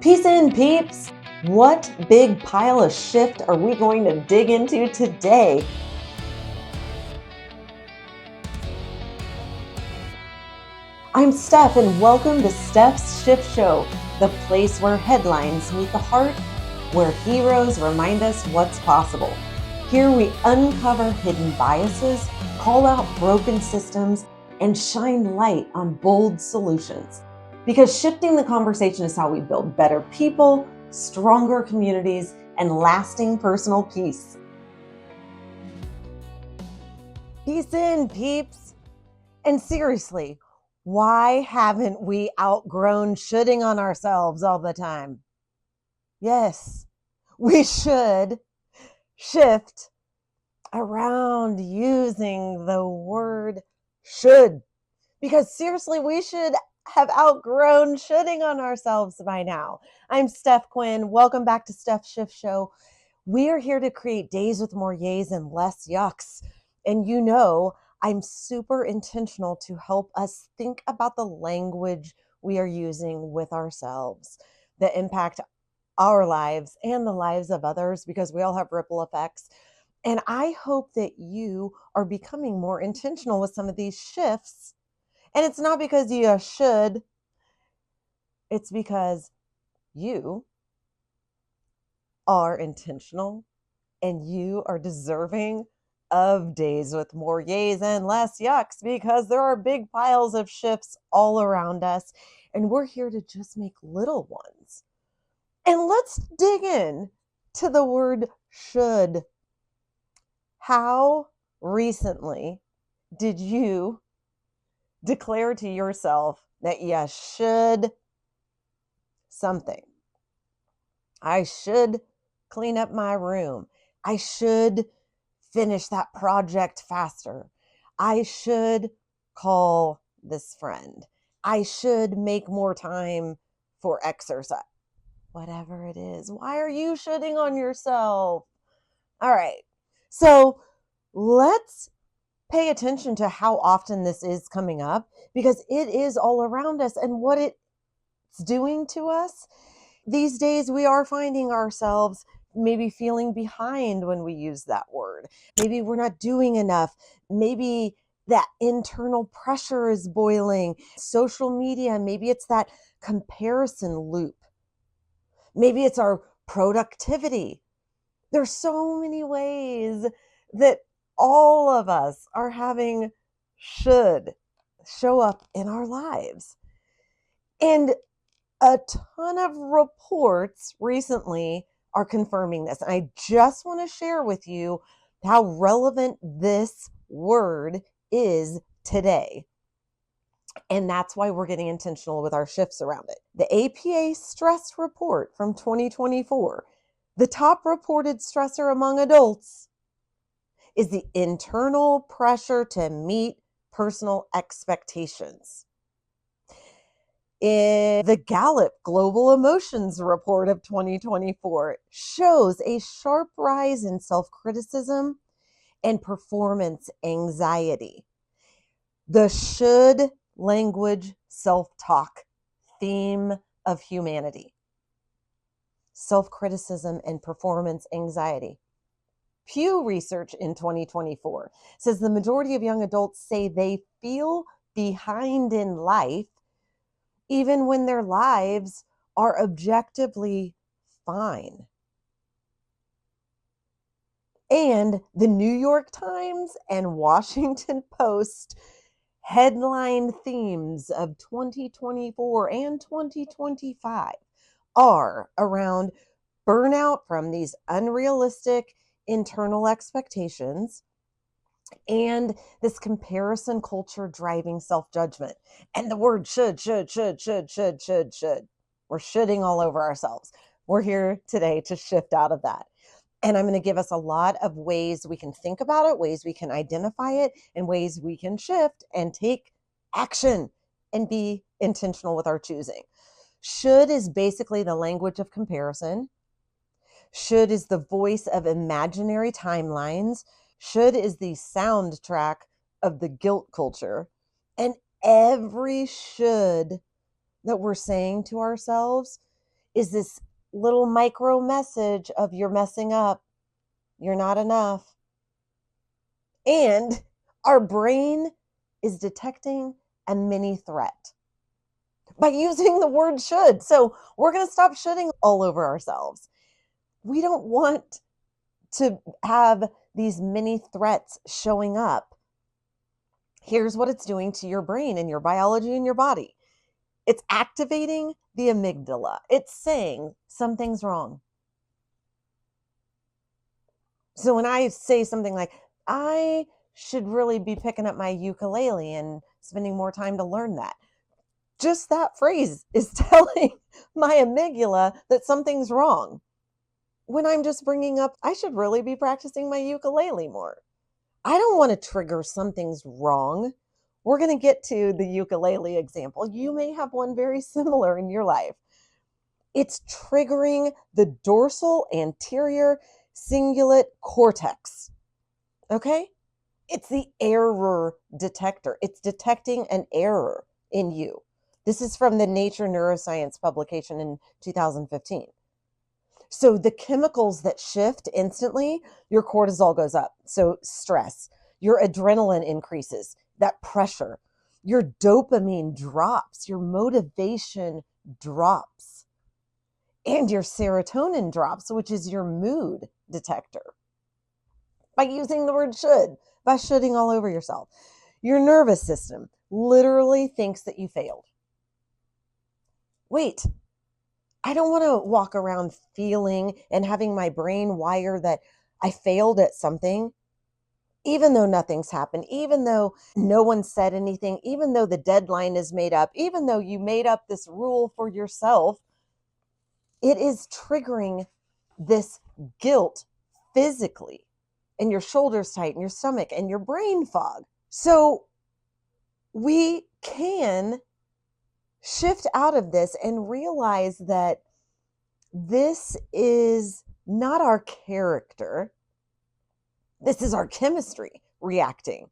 Peace in, peeps! What big pile of shift are we going to dig into today? I'm Steph, and welcome to Steph's Shift Show, the place where headlines meet the heart, where heroes remind us what's possible. Here we uncover hidden biases, call out broken systems, and shine light on bold solutions. Because shifting the conversation is how we build better people, stronger communities, and lasting personal peace. Peace in, peeps! And seriously, why haven't we outgrown shitting on ourselves all the time? Yes, we should shift around using the word should. Because seriously, we should have outgrown shitting on ourselves by now. I'm Steph Quinn. Welcome back to Steph's Shift Show. We are here to create days with more yays and less yucks. And you know, I'm super intentional to help us think about the language we are using with ourselves that impact our lives and the lives of others, because we all have ripple effects. And I hope that you are becoming more intentional with some of these shifts. And it's not because you should, it's because you are intentional and you are deserving of days with more yays and less yucks, because there are big piles of shifts all around us, and we're here to just make little ones. And let's dig in to the word should. How recently did you declare to yourself that you should something? I should clean up my room. I should finish that project faster. I should call this friend. I should make more time for exercise. Whatever it is. Why are you shitting on yourself? All right. So let's pay attention to how often this is coming up, because it is all around us and what it's doing to us. These days, we are finding ourselves maybe feeling behind when we use that word. Maybe we're not doing enough. Maybe that internal pressure is boiling. Social media, maybe it's that comparison loop. Maybe it's our productivity. There's so many ways that all of us are having should show up in our lives. And a ton of reports recently are confirming this. And I just want to share with you how relevant this word is today. And that's why we're getting intentional with our shifts around it. The APA stress report from 2024, the top reported stressor among adults is the internal pressure to meet personal expectations. In the Gallup Global Emotions Report of 2024 shows a sharp rise in self-criticism and performance anxiety. The should language self-talk theme of humanity. Self-criticism and performance anxiety. Pew Research in 2024 says the majority of young adults say they feel behind in life, even when their lives are objectively fine. And the New York Times and Washington Post headline themes of 2024 and 2025 are around burnout from these unrealistic internal expectations and this comparison culture driving self-judgment. And the word should. We're shitting all over ourselves. We're here today to shift out of that. And I'm going to give us a lot of ways we can think about it, ways we can identify it, and ways we can shift and take action and be intentional with our choosing. Should is basically the language of comparison. Should is the voice of imaginary timelines. Should is the soundtrack of the guilt culture. And every should that we're saying to ourselves is this little micro message of you're messing up, you're not enough. And our brain is detecting a mini threat by using the word should. So we're going to stop shoulding all over ourselves. We don't want to have these mini threats showing up. Here's what it's doing to your brain and your biology and your body. It's activating the amygdala. It's saying something's wrong. So when I say something like, I should really be picking up my ukulele and spending more time to learn that, just that phrase is telling my amygdala that something's wrong. When I'm just bringing up, I should really be practicing my ukulele more. I don't want to trigger something's wrong. We're going to get to the ukulele example. You may have one very similar in your life. It's triggering the dorsal anterior cingulate cortex. Okay? It's the error detector. It's detecting an error in you. This is from the Nature Neuroscience publication in 2015. So the chemicals that shift instantly, your cortisol goes up. So stress, your adrenaline increases, that pressure, your dopamine drops, your motivation drops, and your serotonin drops, which is your mood detector. By using the word should, by shoulding all over yourself. Your nervous system literally thinks that you failed. Wait, I don't want to walk around feeling and having my brain wire that I failed at something, even though nothing's happened, even though no one said anything, even though the deadline is made up, even though you made up this rule for yourself. It is triggering this guilt physically, and your shoulders tight and your stomach and your brain fog. So we can shift out of this and realize that this is not our character. This is our chemistry reacting.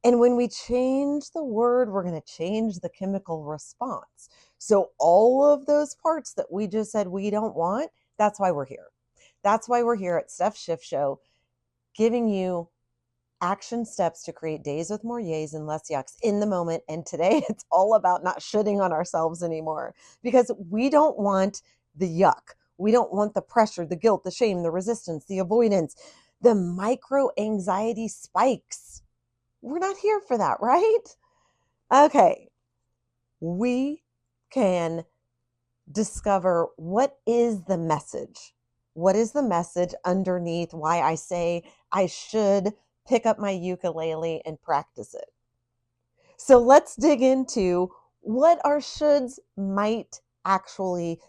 And when we change the word, we're going to change the chemical response. So all of those parts that we just said we don't want, that's why we're here. That's why we're here at Steph Schiff Show, giving you action steps to create days with more yays and less yucks in the moment. And today it's all about not shitting on ourselves anymore, because we don't want the yuck. We don't want the pressure, the guilt, the shame, the resistance, the avoidance, the micro anxiety spikes. We're not here for that, right? Okay. We can discover what is the message. What is the message underneath why I say I should pick up my ukulele and practice it? So let's dig into what our shoulds might actually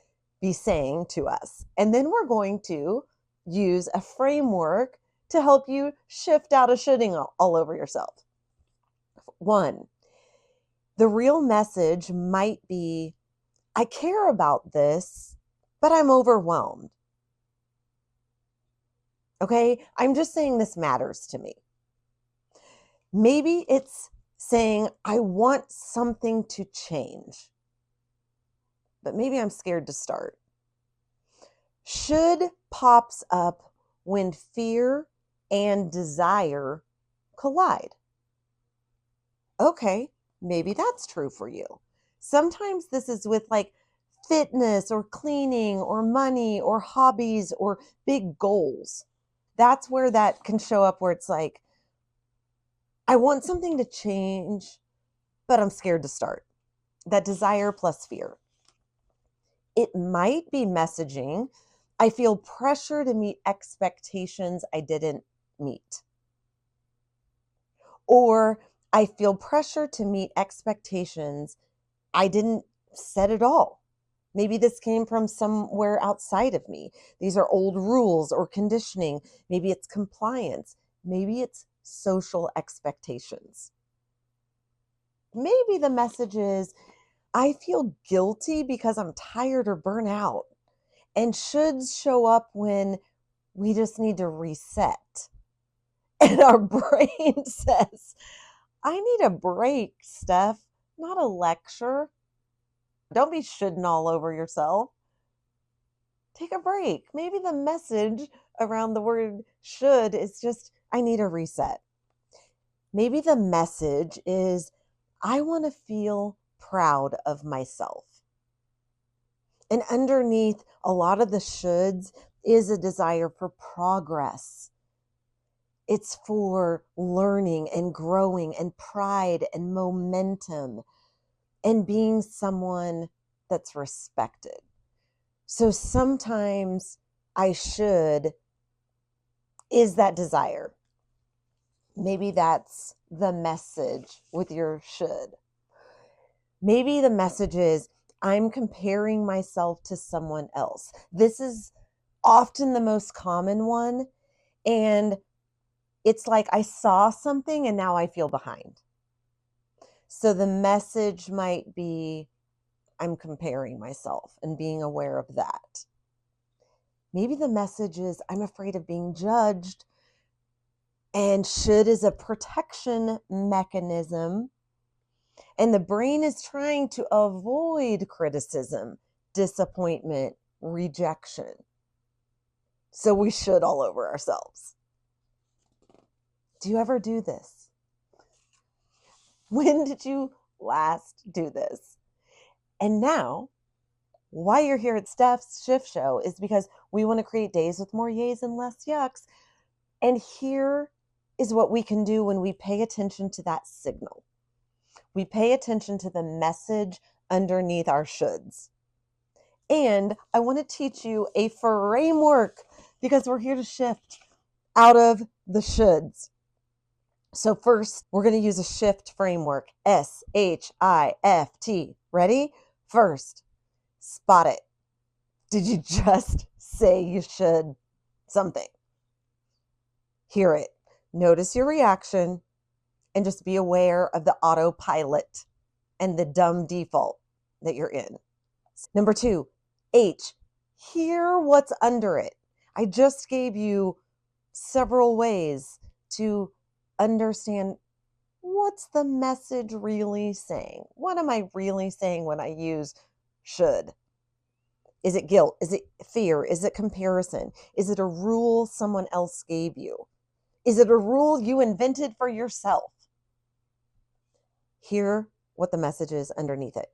be saying to us. And then we're going to use a framework to help you shift out of shoulding all over yourself. 1, the real message might be, I care about this, but I'm overwhelmed. Okay, I'm just saying this matters to me. Maybe it's saying, I want something to change, but maybe I'm scared to start. Should pops up when fear and desire collide. Okay, maybe that's true for you. Sometimes this is with like fitness or cleaning or money or hobbies or big goals. That's where that can show up, where it's like, I want something to change, but I'm scared to start. That desire plus fear. It might be messaging, I feel pressure to meet expectations I didn't meet. Or I feel pressure to meet expectations I didn't set at all. Maybe this came from somewhere outside of me. These are old rules or conditioning. Maybe it's compliance. Maybe it's social expectations. Maybe the message is, I feel guilty because I'm tired or burnt out. And shoulds show up when we just need to reset. And our brain says, I need a break, Steph, not a lecture. Don't be shoulding all over yourself. take a break. Maybe the message around the word should is just, I need a reset. Maybe the message is, I want to feel proud of myself. And underneath a lot of the shoulds is a desire for progress. It's for learning and growing and pride and momentum and being someone that's respected. So sometimes I should is that desire. Maybe that's the message with your should. Maybe the message is, I'm comparing myself to someone else. This is often the most common one. And it's like I saw something and now I feel behind. So the message might be, I'm comparing myself and being aware of that. Maybe the message is, I'm afraid of being judged. And should is a protection mechanism. And the brain is trying to avoid criticism, disappointment, rejection. So we should all over ourselves. Do you ever do this? When did you last do this? And now, why you're here at Steph's Shift Show is because we want to create days with more yays and less yucks. And here is what we can do when we pay attention to that signal. We pay attention to the message underneath our shoulds. And I want to teach you a framework because we're here to shift out of the shoulds. So first, we're going to use a shift framework, SHIFT. Ready? First, spot it. Did you just say you should something? Hear it. Notice your reaction and just be aware of the autopilot and the dumb default that you're in. Number 2, H. Hear what's under it. I just gave you several ways to understand, what's the message really saying? What am I really saying when I use should? Is it guilt? Is it fear? Is it comparison? Is it a rule someone else gave you? Is it a rule you invented for yourself? Hear what the message is underneath it.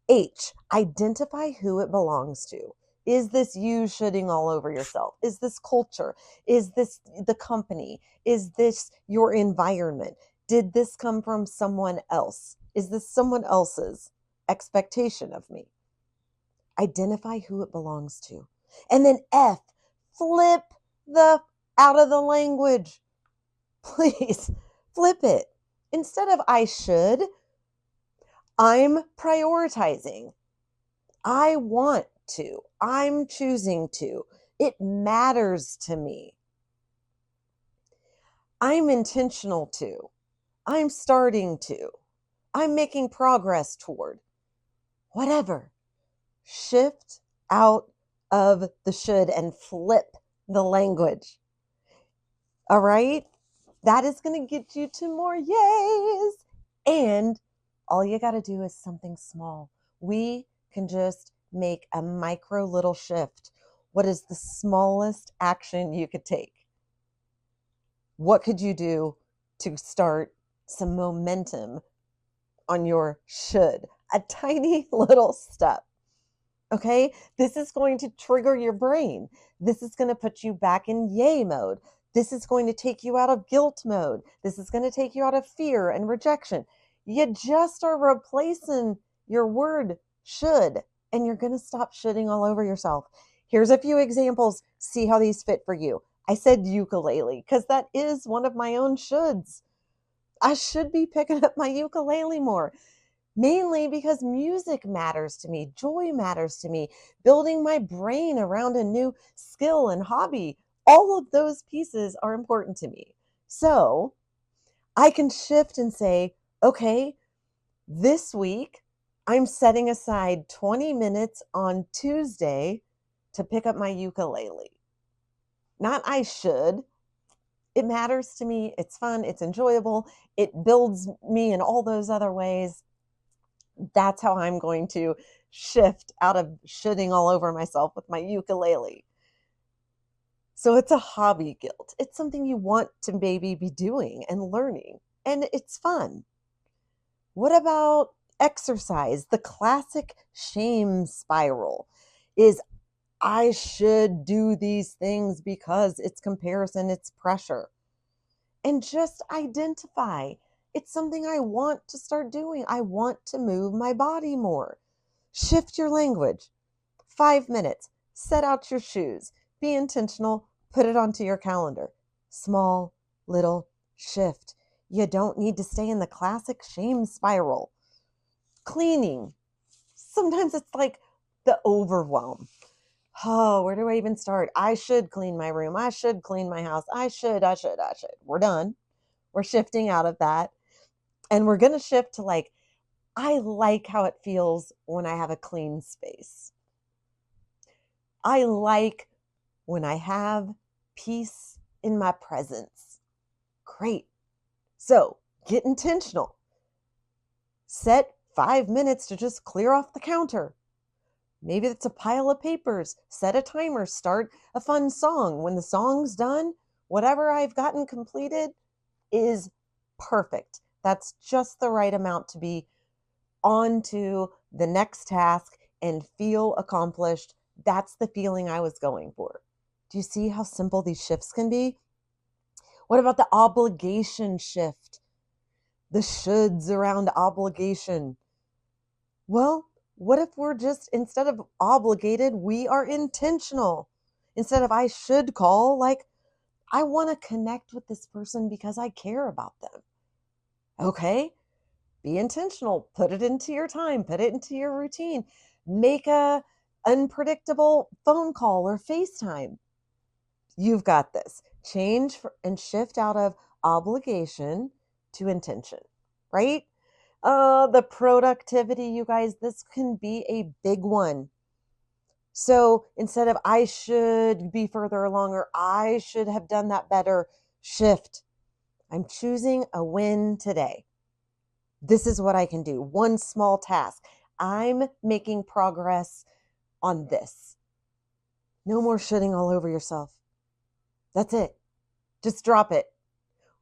H, identify who it belongs to. Is this you shoulding all over yourself? Is this culture? Is this the company? Is this your environment? Did this come from someone else? Is this someone else's expectation of me? Identify who it belongs to. And then F, flip the out of the language. Please flip it. Instead of I should, I'm prioritizing. I want to. I'm choosing to. It matters to me. I'm intentional to. I'm starting to. I'm making progress toward. Whatever. Shift out of the should and flip the language. All right? That is going to get you to more yays. And all you got to do is something small. We can just make a micro little shift. What is the smallest action you could take? What could you do to start some momentum on your should? A tiny little step. Okay? This is going to trigger your brain. This is going to put you back in yay mode. This is going to take you out of guilt mode. This is going to take you out of fear and rejection. You just are replacing your word should, and you're going to stop shoulding all over yourself. Here's a few examples. See how these fit for you. I said ukulele because that is one of my own shoulds. I should be picking up my ukulele more. Mainly because music matters to me, joy matters to me, building my brain around a new skill and hobby. All of those pieces are important to me. So I can shift and say, okay, this week I'm setting aside 20 minutes on Tuesday to pick up my ukulele. Not I should. It matters to me. It's fun. It's enjoyable. It builds me in all those other ways. That's how I'm going to shift out of shitting all over myself with my ukulele. So it's a hobby guilt. It's something you want to maybe be doing and learning, and it's fun. What about exercise? The classic shame spiral is I should do these things because it's comparison, it's pressure. And just identify it's something I want to start doing. I want to move my body more. Shift your language. 5 minutes. Set out your shoes. Be intentional. Put it onto your calendar. Small, little shift. You don't need to stay in the classic shame spiral. Cleaning. Sometimes it's like the overwhelm. Oh, where do I even start? I should clean my room. I should clean my house. I should. We're done. We're shifting out of that. And we're going to shift to I like how it feels when I have a clean space. I like when I have peace in my presence. Great. So get intentional. Set 5 minutes to just clear off the counter. Maybe it's a pile of papers. Set a timer. Start a fun song. When the song's done, whatever I've gotten completed is perfect. That's just the right amount to be on to the next task and feel accomplished. That's the feeling I was going for. Do you see how simple these shifts can be? What about the obligation shift? The shoulds around obligation. Well, what if we're just, instead of obligated, we are intentional? Instead of I should call, I want to connect with this person because I care about them. Okay, be intentional. Put it into your time. Put it into your routine. Make a unpredictable phone call or FaceTime. You've got this. Change and shift out of obligation to intention, right? The productivity, you guys, this can be a big one. So instead of I should be further along or I should have done that better, shift. I'm choosing a win today. This is what I can do. One small task. I'm making progress on this. No more shitting all over yourself. That's it. Just drop it.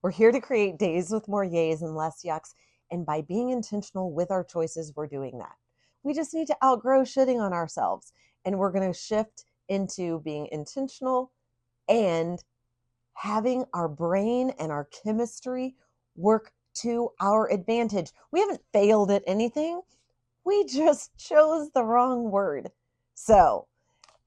We're here to create days with more yays and less yucks. And by being intentional with our choices, we're doing that. We just need to outgrow shitting on ourselves. And we're going to shift into being intentional and having our brain and our chemistry work to our advantage. We haven't failed at anything. We just chose the wrong word. So,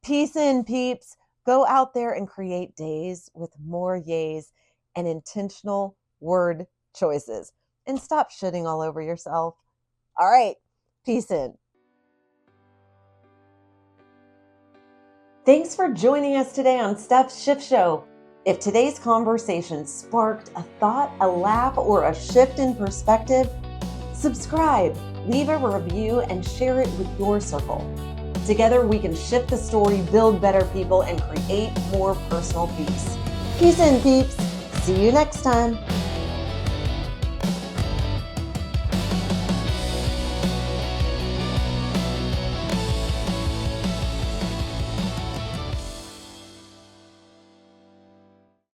peace in, peeps. Go out there and create days with more yays and intentional word choices. And stop shitting all over yourself. All right, peace in. Thanks for joining us today on Steph's Shift Show. If today's conversation sparked a thought, a laugh, or a shift in perspective, subscribe, leave a review, and share it with your circle. Together, we can shift the story, build better people, and create more personal peace. Peace in, peeps. See you next time.